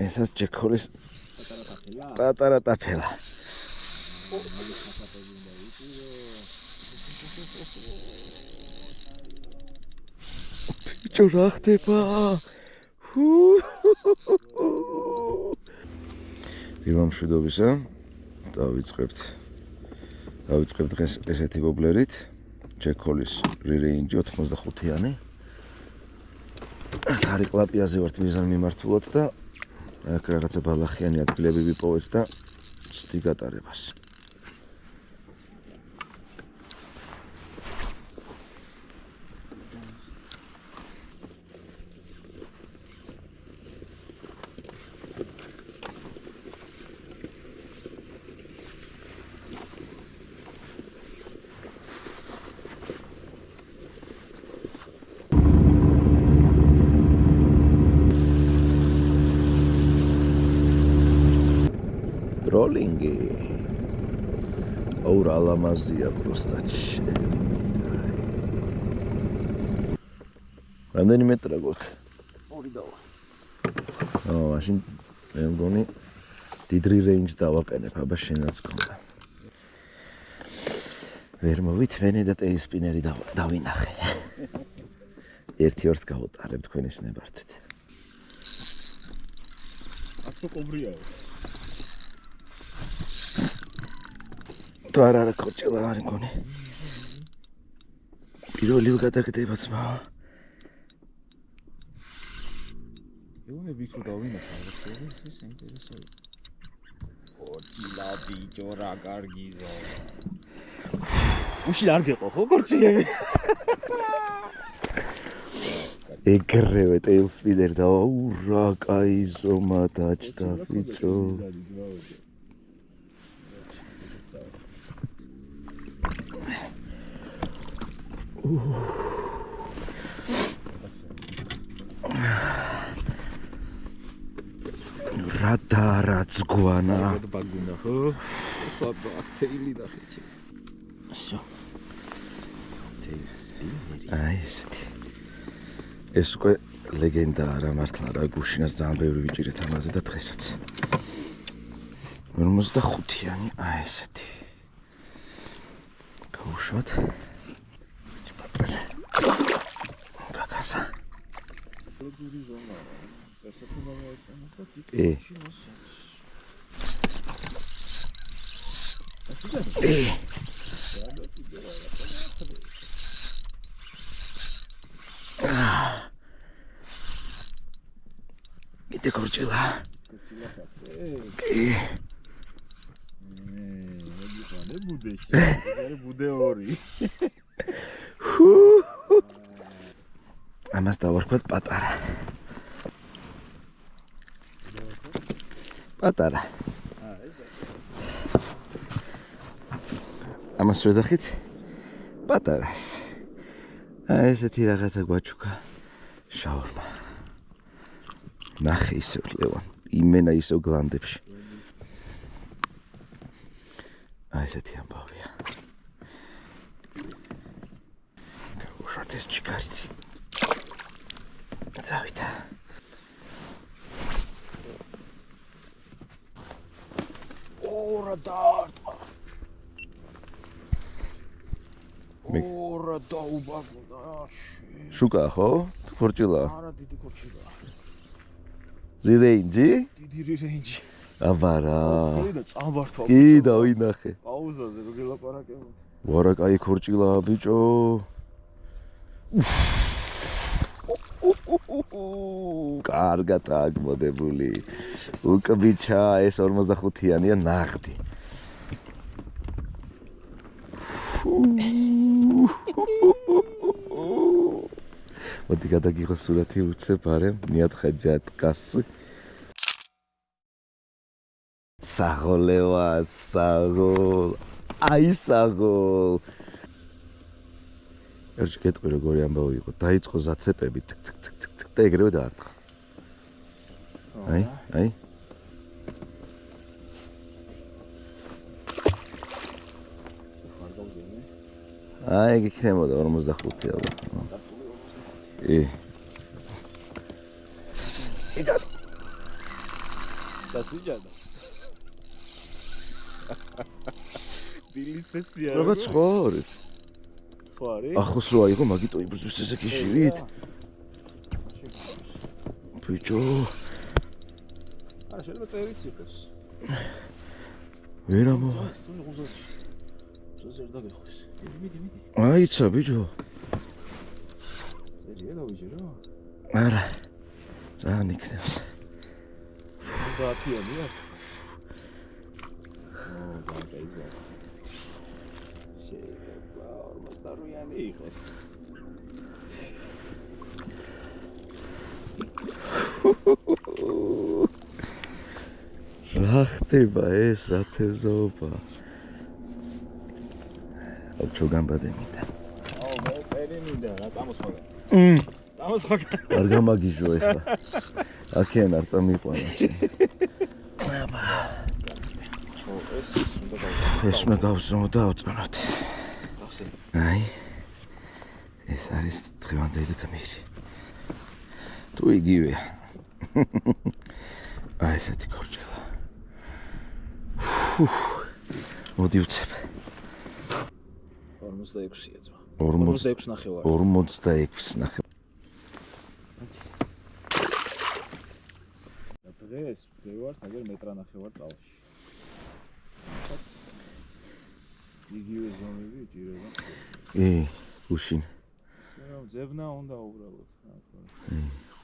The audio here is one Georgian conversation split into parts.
ესაც ჯეკოლის პატარა ტაფელა. ბიჭო რა ხდება? დილამშვიდობისა. დავიწყებთ დღეს ესეთი ვობლერით. ჯეკოლის რირეინჯი 85-იანი. ხარი კლაპიაზე ვართ მიზან მიმართულად და აქ რაღაცა ბალახიანი ადგილები ვიპოვეთ და ცდი გატარებას. Rollingi. Aur alamazia просто. რამდენი მეტრა გვაქვს? 2 დავა. მაშინ მე მგონი დიდ რეინჯს დავაყენებ, აბა შენაც გქონდა. ვერ მოვით ვენე და ტეისპინერი დავინახე. ერთი ორს გავუტარებ თქვენის ნებართვით. აქ კობრიაო. თუ არა კოჭელა არ მგონი. პირველი გადაგდება ძმა. ეუნე ბიჭო დავინახე ეს ინტერესოა. კორჩილა ბიჭო რა კარგიზო. უშინ არ გეყო ხო კორჩილები? ეგრევე ტეილსპინერ და რა კაი ზომა დაჭდა ბიჭო. Radara zguana. Baguna ho. Sada teili da ხეჭი. Всё. ტეილსპინერი. აი ესეთი. ეს უკვე ლეგენდაა რა მართლა რა გუშინას ძალიან ბევრი ვიჭირეთ ამაზე და დღესაც. 45-იანი აი ესეთი. გავუშვათ. გაკასა. Ite corcela. bude ori. ამას დავარქვათ პატარა. პატარა. ამას ვეძახით პატარას. ესეთი რაღაცა გვაჩუქა შაურმა. ნახე ისევ ლევან, იმენა ისევ გლანდებში. ესეთი ამბავია. გავუშვათ ეს ჩიქარიც. Zavita. Ora dart. Ora daubagda. Შუკა ხო? კორჭილა. არა დიდი კორჭილა. რირეინჯი? დიდი რირეინჯი. აბარა. და წამბართვა. კი დავინახე. პაუზაზე რო გელაპარაკებოდ. ვარა კაი კორჭილა ბიჭო. კარგად აგმოდებული. უკბიჩა ეს 45-იანია ნაღდი. მოდი გადაგიღო სურათი უცებ არემ ნიადხაძე ატკას. საღოლევა საღოლ. აი საღოლ. ერთ კეთყვი როგორი ამბავი იყო. დაიწყო ზაცეპები ცკ ცკ ცკ ცკ და ეგრევე დაარტყა. აი. აი იქნებოდა 45 ალბათ. ი. იდა. დილის სესია. რაღაც სხვა არის. სხვა არის? ახლოს რო აიღო, მაგიტო იბრძვის ესე გიშირით. ბიჭო. არა, შეიძლება წერიც იყოს. ვერ ამო. ზერ დაგეხოს. მიდი. აიცა ბიჭო. წერია გავიჯე რა. არა. ძალიან იქნებს. გაათიანია. გაიზა. შეიძლება 48-იანი იყოს. რა ხდება ეს, რა თევზაობა? აუჩო გამბადემიდა. აუ, მე წერი მინდა, რა წამოსხოდა. წამოსხოდა. არ გამაგიჟო ეხლა. აქიან არ წამიყვანა. ეს მე გავსო დავწონოთ. აი. ეს არის დღევანდელი გმირი. თუ იგივეა. აი ესეთი ქორჭილა. მოდი უცებ. 46-ია ძმა. 46 ნახევარი. 46 ნახევარი. დღეს ვარ მაგერ მეტრა ნახევარ წავში. იგივე ზომები ჭირება. უშინ. რა ძებნა უნდა უბრალოდ.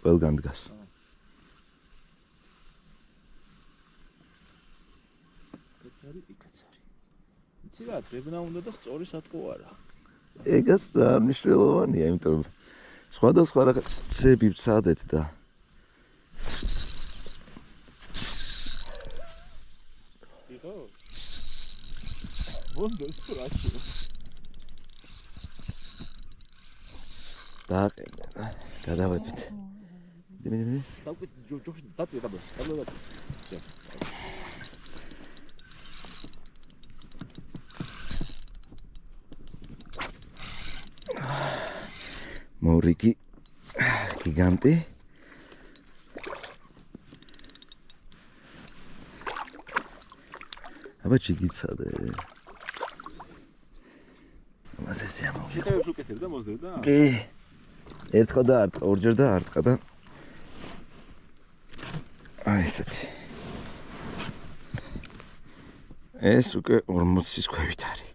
ყველგან დგას. იკაცარი. იცი რა, ძებნა უნდა და სწორი სათქო არა. ეგაც მნიშვნელოვანია, იმიტომ რომ სხვადასხვა რაღაცები ვცადეთ და იღო? ბონდოს პრაჩი. დააყენე. გადავედით. მიდი. დავკვით ჯოჯოში დაწია დაბლა. მორიგი გიგანტი. აბა ჩიგიცადე. ამას ესე ამოვიღე. შეტევებს უკეთებ და მოსდევ და? კი. ერთხელ დაარტყა, ორჯერ დაარტყა და აი ესეთი. ეს უკვე 40-ის ქვევით არის.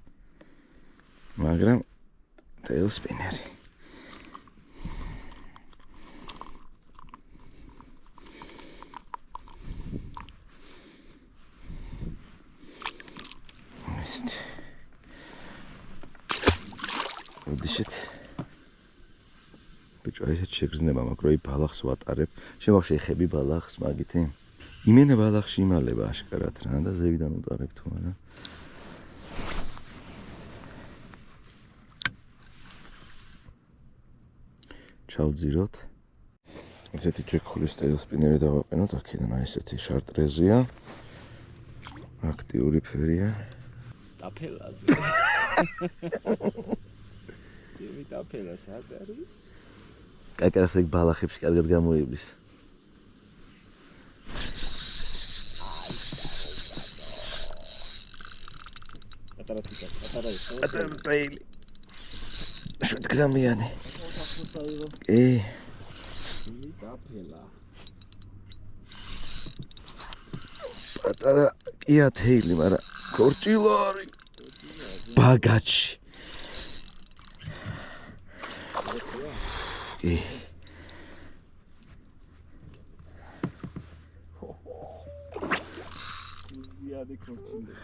მაგრამ tail spinner. ოდიშეთ. ბიჭო, ესეთ შეგრძნება მაქვს, რომ ბალახს ვატარებ. შემახში ეხები ბალახს მაგითი. იმენა ბალახში იმალება აშკარად რა და ზევიდან უტარებ თუ არა. ჩავძიროთ. ესეთი ჩეკხულის tail spinner-ი დავაყენოთ, აქედან აი ესეთი შარტრეზია. აქტიური ფერია. დაფელაზე. ჩემი დაფელა სად არის? კაკარას ეგ ბალახებში კარგად გამოივლის. ატარაილი. 7 გრამიანი. ჩემი დაფელა. პატარა კია თეილი, მაგრამ ქორჭილა არის. ბაგაჩი. ზიადე ქორჭილა.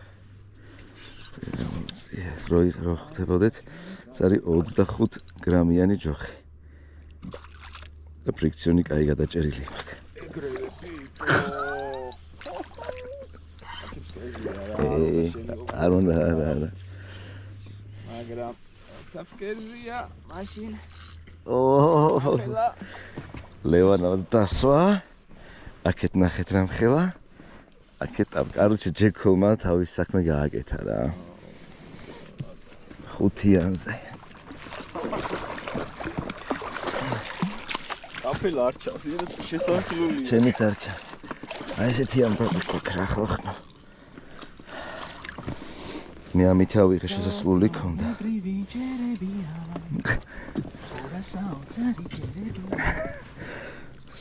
ეს რო ხდებოდეთ, ეს არის 25 გრამიანი ჯოხი. და ფრიქციონი კაი გადაჭერილი მაქვს. ეგრევე პიკო. არ უნდა არა. მაგრამ საფსკერია მაშინ ოო. ლევანავს დასვა. აქეთ ნახეთ რა მხელა. აქეთ კაროჩე ჯეკოლმა თავის საქმე გააკეთა რა. ხუთიანზე. აფელა არ ჩას, ეს შესასრულია. ჩემიც არ ჩას. აი ესეთი ამბავი გქრა ხო ხნა. მე ამით ავიღე შესასვლელი ქონდა.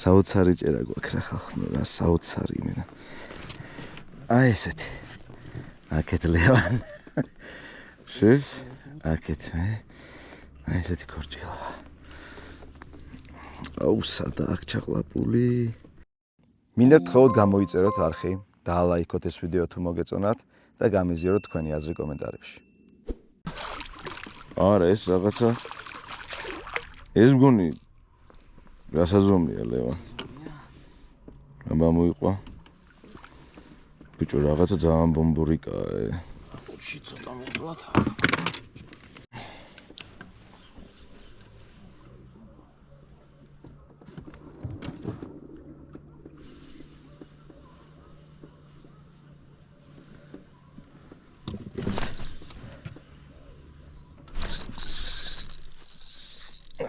საოცარი ჭერა გვაქვს რა ხალხო, რა საოცარი მენა. აი ესეთი. აქეთ ლევან. შევს? აქეთ მე. აი ესეთი ქორჭილა. აუ სადა აქ ჩაყლაპული. მინდა გთხოვოთ გამოიწეროთ არხი, დაალაიქოთ ეს ვიდეო თუ მოგეწონათ და გამიზიაროთ თქვენი აზრი კომენტარებში. არა ეს რაღაცა ეს მგონი გასაზომია ლევან. აბა მოიყვა. ბიჭო რაღაცა ძალიან ბომბურიკაა. ში ცოტა მოკლათ.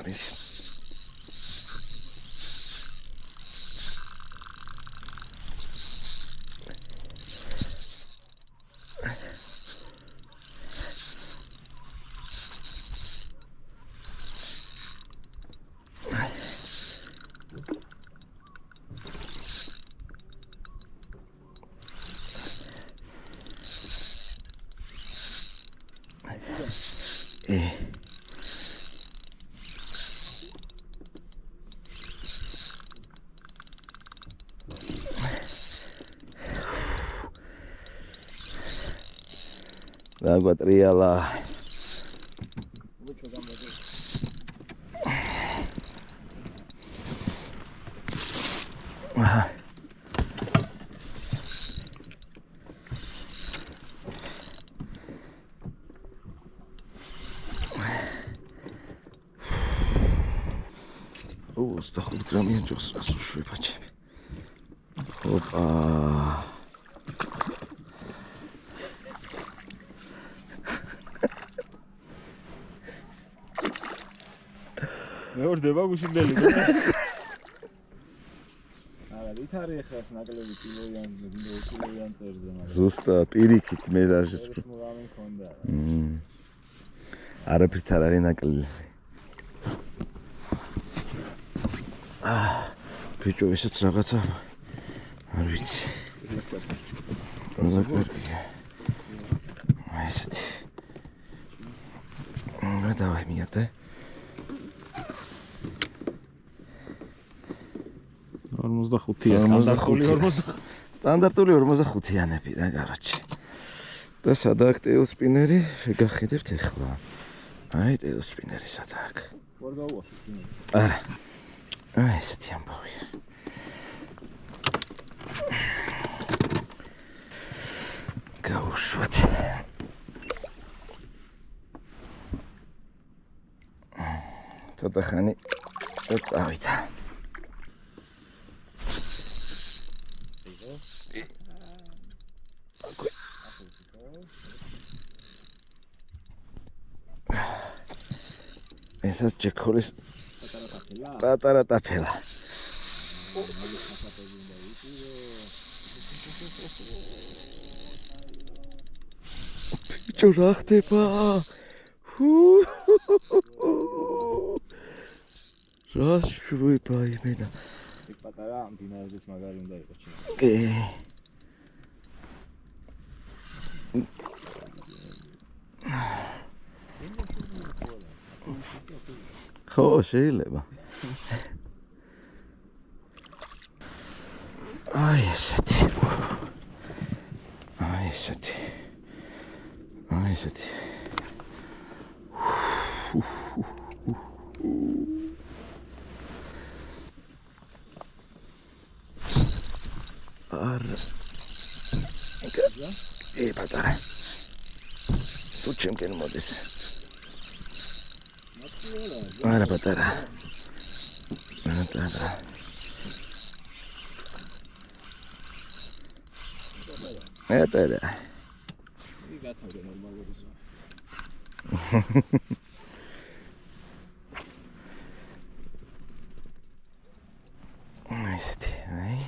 არის დაგვატრიალა. ო 25 გრამიან ჯოს რას უშვება ჩემი. ოპა მეორდება გუშინდელი. არა, ვითარი ეხას ნაკლები კილოიან, 2 კილოიან წერზე მაგრამ. ზუსტად პირიქით მე დაჟეს. ეს მოგამენ ქონდა. არაფრით არ არის ნაკლები. ბიჭო ესეც რაღაცა არ ვიცი. ზოგადია. აი ესეთი. დავაი მიატე. 45-ია სტანდარტული 45. სტანდარტული 45-იანები რა კაროჩი. და სადაა ტეილ სპინერი? შეგახედებთ ახლა. აი ტეილ სპინერი სადაა? ვარ გაუვასე სპინერი. არა. აი ესეთი ამბავია. გაუშვათ. ცოტა ხანი წავიდა. ესაც ჯეკოლის პატარა ტაფელა. ბიჭო რა ხდება? რა შვება იმენა. იქ პატარა მდინარეზეც მაგარი უნდა იყოს ჩემ. ხო, შეიძლება. აი ესეთი. აი ესეთი. აი ესეთი. არა. პატარა. თუ ჩემკენ მოდის. არა პატარა. პატარა. პატარა. იგათავდა ნორმალური ზონა. აი ესეთი, აი.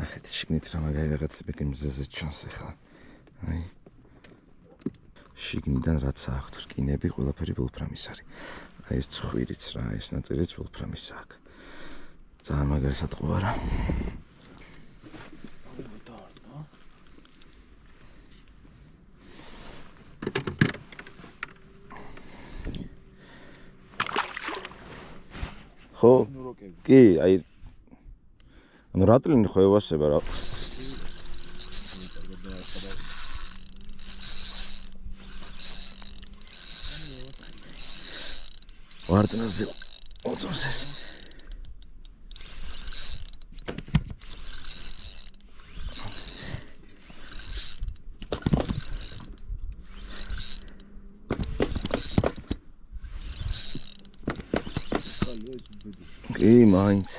ახეთ შიგნით რა მაგარი რაღაცები გემზეზე ჩანს ახლა. აი. შიგნიდან რაც აქვთ რკინები, ყველაფერი ვოლფრამის არის. აი ეს ცხვირიც რა, ეს ნაწილიც ვოლფრამის აქვს. ძალიან მაგარი სატყუა რა. ხო? კი, აი ანუ რატლინი ხო ევასება რა. ვარდნაზე ოწოს ეს. კი, მაინც.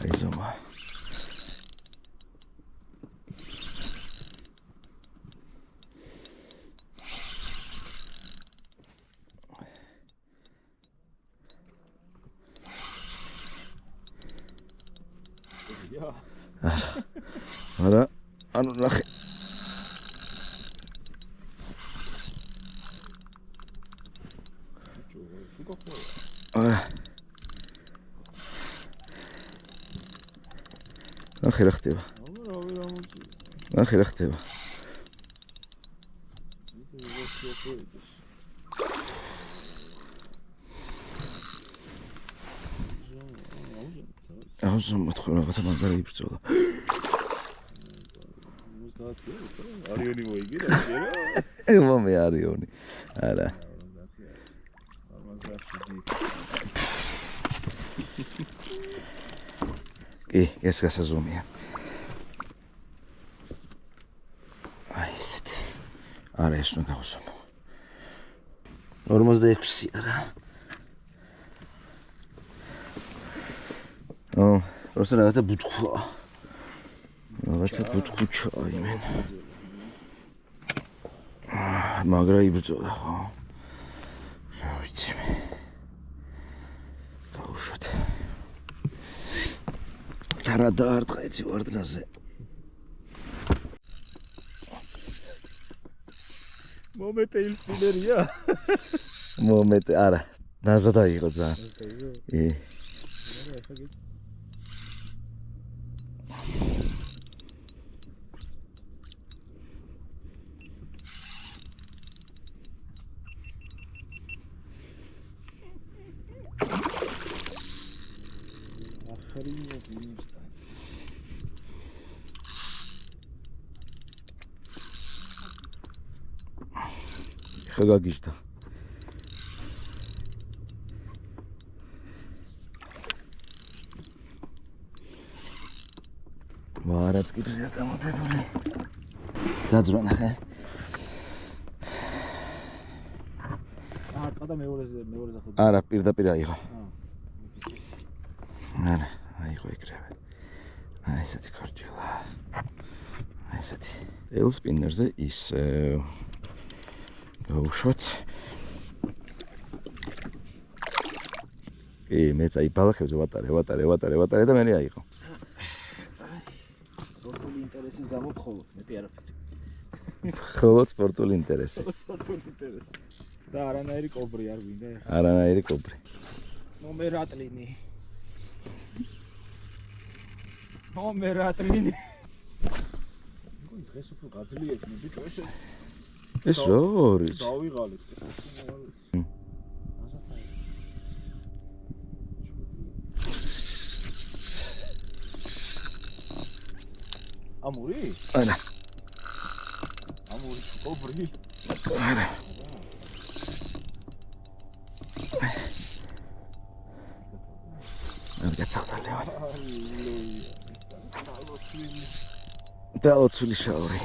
აი ზომა. არა, ანუ ნახე. არა. ნახე რა ხდება. ნახე რა ხდება. აუზომოთ ხო რაღაცა მაგარი იბრძოლა. არიონი მოიგირა შენ? მომე არიონი. არა. კი, ეს გასაზომია. აი ესეთი. არა ეს უნდა გავუსომო. 46 არა. просто რაღაცა ბუთქვა. რაღაცა ბუთქუჩა იმენ. მაგრა იბრძოლა ხო? რა ვიცი მე. გავუშვათ. რა დაარტყა იცი ვარდნაზე. მომენტე ილსპინერია. მომენტე არა, ნაზად აიღო ძალიან. კი. ხა გაგიჟდა. ვარაც კიბზეა გამოდებული. გაძვრა ნახე. და მეორეზე ხო? არა, პირდაპირ აიღო. არა, აიღო ეგრევე. აი ესეთი ქორჭილა. აი ესეთი. ტეილ სპინერზე ისევ გავუშვათ. კი, მეც აი ბალახებზე ვატარე და მე აიღო. სპორტული ინტერესის გამო მხოლოდ, მეტი არაფერი. მხოლოდ სპორტული ინტერესი. სპორტული ინტერესი. და არანაირი კობრი არ გვინდა ეხლა. არანაირი კობრი. მომერატლინი. მომერატლინი. დღეს უფრო გაძლიერს მე ბიჭო ეს რა არის? დავიღალეთ. ამური? არა. ამური კობრი? არა. არ გაწავდა. დალოცვილი შაური.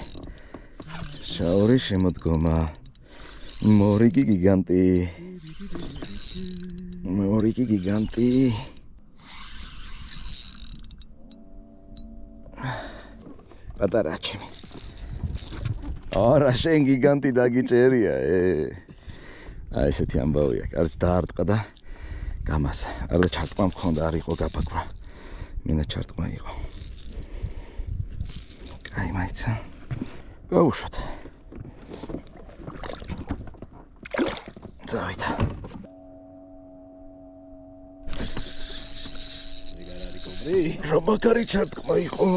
შაური შემოდგომა. მორიგი გიგანტი. მორიგი გიგანტი. პატარა ჩემი. არა შენ გიგანტი დაგიჭერია. აი ესეთი ამბავია. კარგ დაარტყა და გამასა. არ და ჩაკვა მქონდა არ იყო გაბაკვა. მენა ჩარტყმა იყო. კაი მაიცა. გაუშვათ. წავიდა. ეგარ არის კობრი? რა მაგარი ჩარტყმა იყო.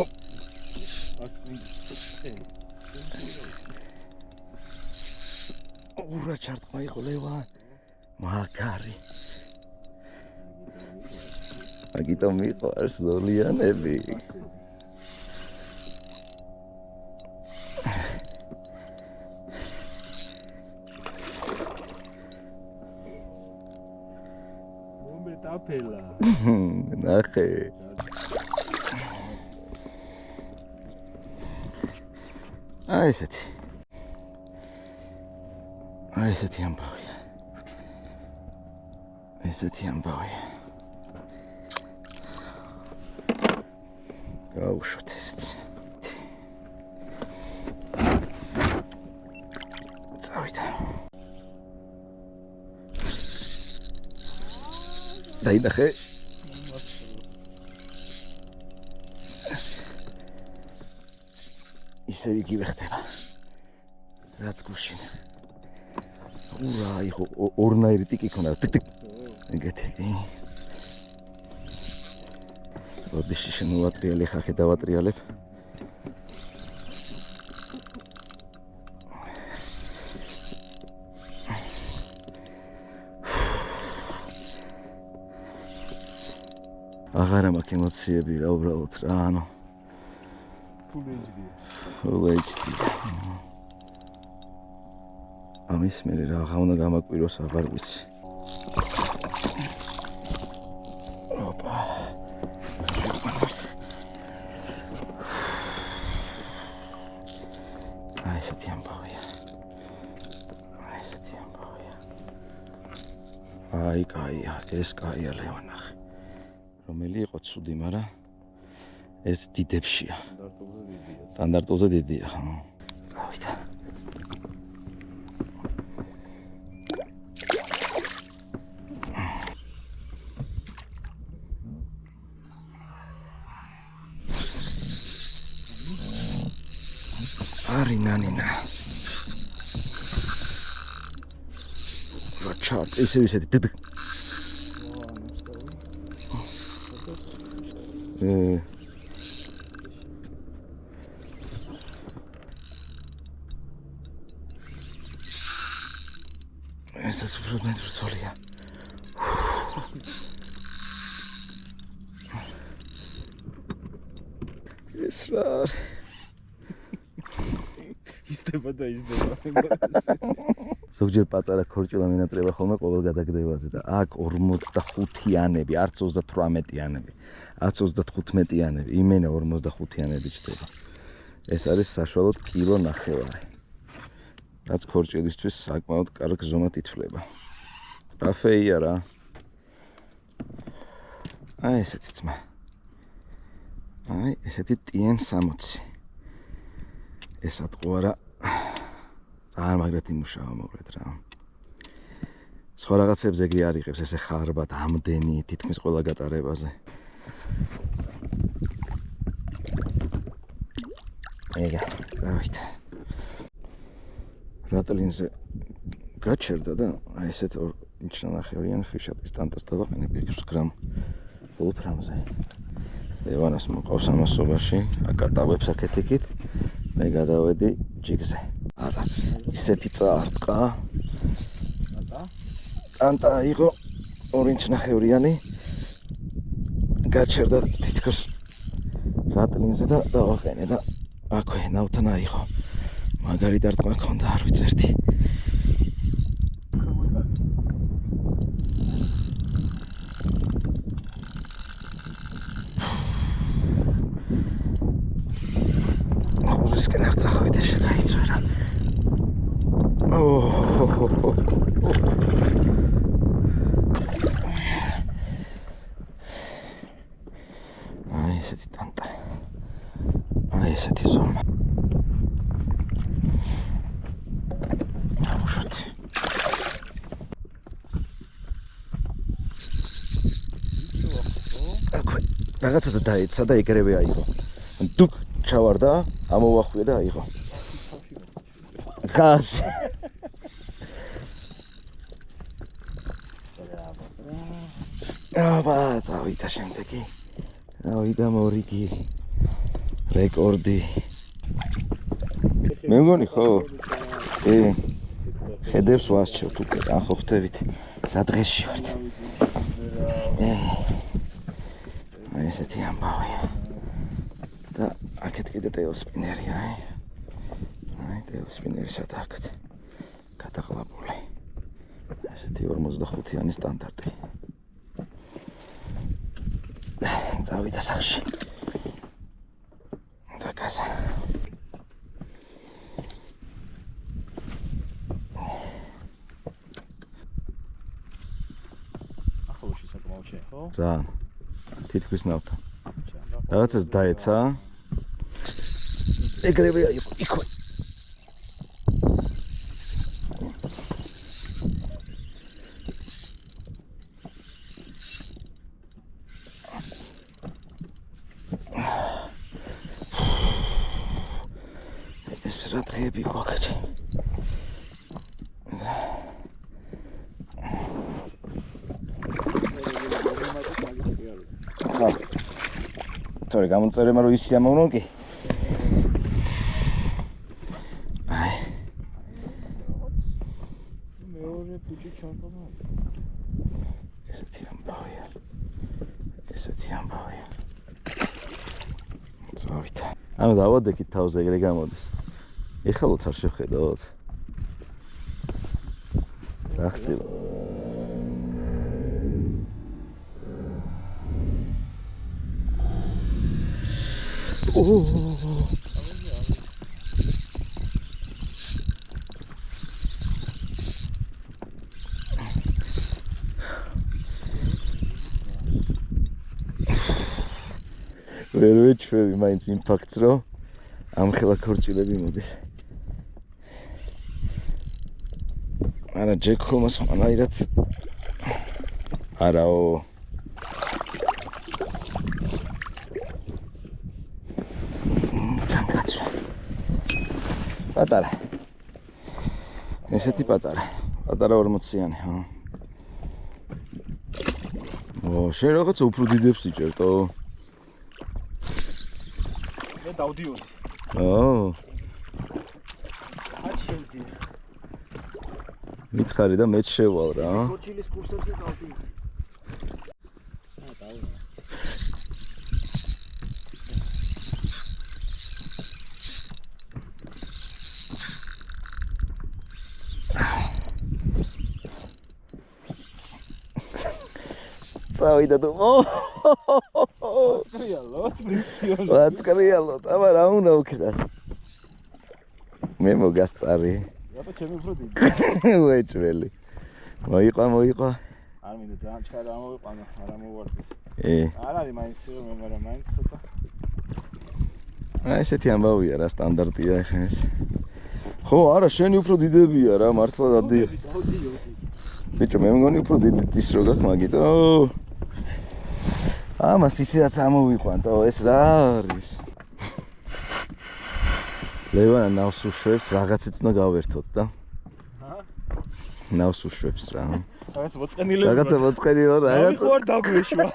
ურა ჩარტყმა იყო ლევან. მაგარი. აგიტომ მიყვარს ზოლიანები. მომე დაფელა. ნახე. აი ესეთი. აი ესეთი ამბავია. ესეთი ამბავია. გაუშვათ ესეც. წავიდა. დაინახე. ისევ იგივე ხდება. რაც გუშინ. ურა, იყო ორნაირი ტიკი ქონდა. ტიკ-ტიკ. ეგეთი. როდეში შემოვატრიალე, ხახე დავატრიალებ. აღარა მაქვს ემოციები რა უბრალოდ რა, ანუ Full HD. ამის მერე რა უნდა გამაკვიროს აღარ ვიცი. ოპა. აი ესეთი ამბავია. აი კაია, ეს კაია ლევანახ. რომელი იყო ცუდი, მაგრამ ეს დიდებშია. სტანდარტულზე დიდია, ხო. წავიდა. არინანინა. რა ჩარტ, ისევ ისეთი დიდ. ესაც უფრო მეტრცოლია. ეს რა არის? ისდება და ისდება. ზოგჯერ პატარა ქორჭილა მინატრება ხოლმე ყოველ გადაგდებაზე და აქ 45-იანები, არც 38-იანები, არც 35-იანები, იმენა 45-იანები ჩდება. ეს არის საშუალოდ კილო ნახევარი. რაც ქორჭილისთვის საკმაოდ კარგ ზომად ითვლება. ტრაფეია რა. აი ესეთი ძმა. აი ესეთი TN60. ეს ატყუარა ძალიან მაგრად იმუშავა მოკლედ რა. სხვა რაღაცებს ეგრე არ იღებს, ესე ხარბად, ამდენი, თითქმის ყველა გატარებაზე. ეგა, წავიდა. რატლინზე გაჩერდა და აი ესეთ ინჩნანახევრიან ფიშაპის ტანტას დავაყენებ 6 გრამ ვოლფრამზე. ლევანას მოყავს ამასობაში, აკატავებს აქეთ-იქით. მე გადავედი ჯიგზე. არა, ისეთი წაარტყა. ტანტა იყო 2 ინჩნახევრიანი. გაჩერდა თითქოს რატლინზე და დავაყენე და აქვე ნავთან აიღო. მაგარი დარტყმა ქონდა, არ ვიწერდი. ხურისკენ არ წახვიდე შეგაიწვერა. აი ესეთი ტანტა. აი ესეთი ზომა. რაღაცაზე დაეცა და ეგრევე აიღო. დუქ ჩავარდა, ამოვახვია და აიღო. ხაში. აბა, წავიდა შემდეგი. დავიდა მორიგი. რეკორდი. მე მგონი ხო? ხედებს ვასჩევთ უკვე, ან ხო ხვდებით? რა დღეში ვართ? აი ესეთი ამბავია. და აქეთ კიდე ტელსპინერია, აი ტელსპინერი სადააკეთ. გადაყლაპული. ესეთი 45-იანი სტანდარტი. წავიდა სახში. და გასა. ახალში საკმაოდ ხო? ძალიან. თითქმის ნავთა. რაღაცას დაეცა. ეგრევე აიყო, იქ. ეს რა დღეები გვაქვს? ხა. თორე გამოწერე მაგრამ ის ამოვნო კი. აი. მეორე ფუჭი ჩარტომა. ესეთი ამბავია. ესეთი ამბავია. წავიდა. ანუ დავადექით თავზე ეგრე გამოდის. ეხალოთ არ შევხედოთ. რა ხდება? ვერ ვეჩვევი მაინც იმპაქტს რომ ამხელა ქორჭილები მოდის. არა ჯეკხომას მანაირად არაო თანგაცვა პატარა ესეთი პატარა 40-იანი ხო შენ რაღაცა უფრო დიდებს იჭერტო მე დავდიოდი აჩევდი მითხარი და მეც შევალ რა. კოჩილის კურსებზე დავდიოდი. წავიდა თუ ვაცკრიალოთ, აბა რა უნდა ვქნათ? მე მოგასწარი. აბა ჩემი უფრო დიდი. უეჭველი. მოიყვა. არ მინდა ძალიან ჩქარა ამოვიყვანო, არა მოვარდეს. არ არის მაინც მე მაგრამ მაინც ცოტა. ესეთი ამბავია რა სტანდარტია ახლა ეს. ხო, არა, შენი უფრო დიდებია რა, მართლა დადიოდი. ბიჭო, მე მგონი უფრო დიდის რო გაქვს მაგიტო. ამას ისედაც ამოვიყვანტო, ეს რა არის? ლევანა ნავს უშვებს, რაღაცით უნდა გავერთოთ და. ნავს უშვებს რა. რაღაცა მოწყენილები. რაღაცა მოწყენილო, რაღაცა. ხوار დაგვეშვა.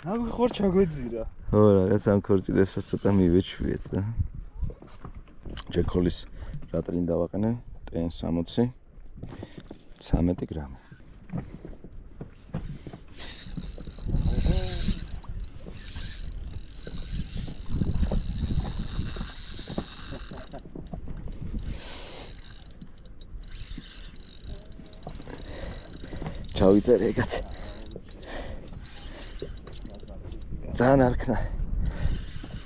ნაგვი ხوار ჩაგვეძირა. ხო, რაღაც ამ ქორწილებსაც ცოტა მივეჩვიეთ და. ჯეკოლის რატრინ დავაყენე, TN60 13 გრამი. ჩავიწერე ეგაც. ძალიან არ ქნა.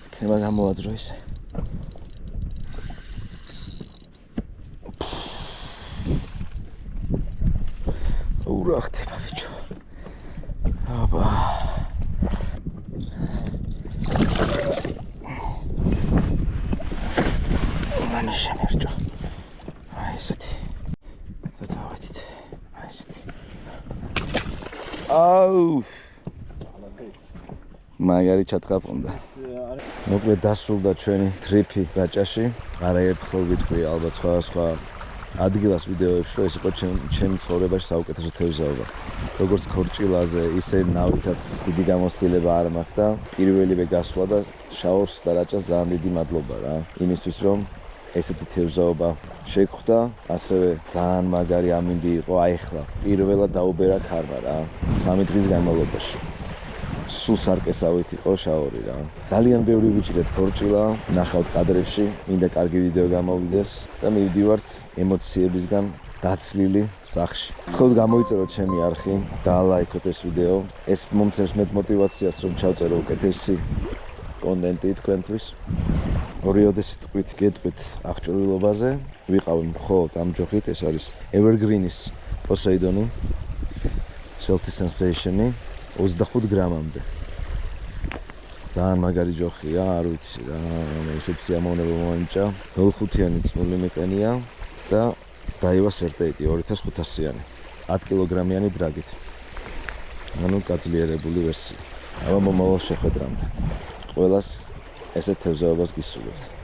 იქნება გამოადრო ისე. ურა ხდება ბიჭო. აბა. მამი შემერჯო. აი ესეთი. და დავედით. აი ესეთი. აუ. მაგარი ჩატყაპუნდა. მოკლედ დასრულდა ჩვენი ტრიპი რაჭაში. არაერთხელ ვიტყვი ალბათ სხვა ადგილას ვიდეოებში, რომ ეს იყო ჩემი ცხოვრებაში საუკეთესო თევზაობა. როგორც ქორჭილაზე, ისე ნავითაც დიდი გამოცდილება არ მაქვს და პირველივე გასვლა და შაორს და რაჭას ძალიან დიდი მადლობა რა. იმისთვის რომ ესეთი თევზაობა შეგხვდა, ასევე ძალიან მაგარი ამინდი იყო აიხლა. პირველად დაუბერა ქარმა რა, 3 დღის განმავლობაში. სულ სარკესავით იყო შაორი რა. ძალიან ბევრი ვიჭირეთ ქორჭილა, ნახავთ კადრებში, მინდა კარგი ვიდეო გამოვიდეს და მივდივართ ემოციებისგან დაცლილი სახში. გთხოვთ გამოიწეროთ ჩემი არხი, დაალაიქოთ ეს ვიდეო. ეს მომცემს მეტ мотивაციას რომ ჩავწერო უკეთესი კონტენტი თქვენთვის. ორიოდე სიტყვით გეტყვით აღჭურვილობაზე. ვიყავი მხოლოდ ამ ჯოხით, ეს არის Evergreen-ის Poseidon-ი, Salty Sensation-ი 25 გრამამდე. ძალიან მაგარი ჯოხია, არ ვიცი რა, ესეც სიამოვნება მომანიჭა. 0.5-იანი წნული მიყენია და დაივა სერტეიტი 2500-იანი, 10 კილოგრამიანი დრაგით. ანუ გაძლიერებული ვერსია. აბა მომავალ შეხვედრამდე. ყველას ესეთ თევზაობას გისურვებთ.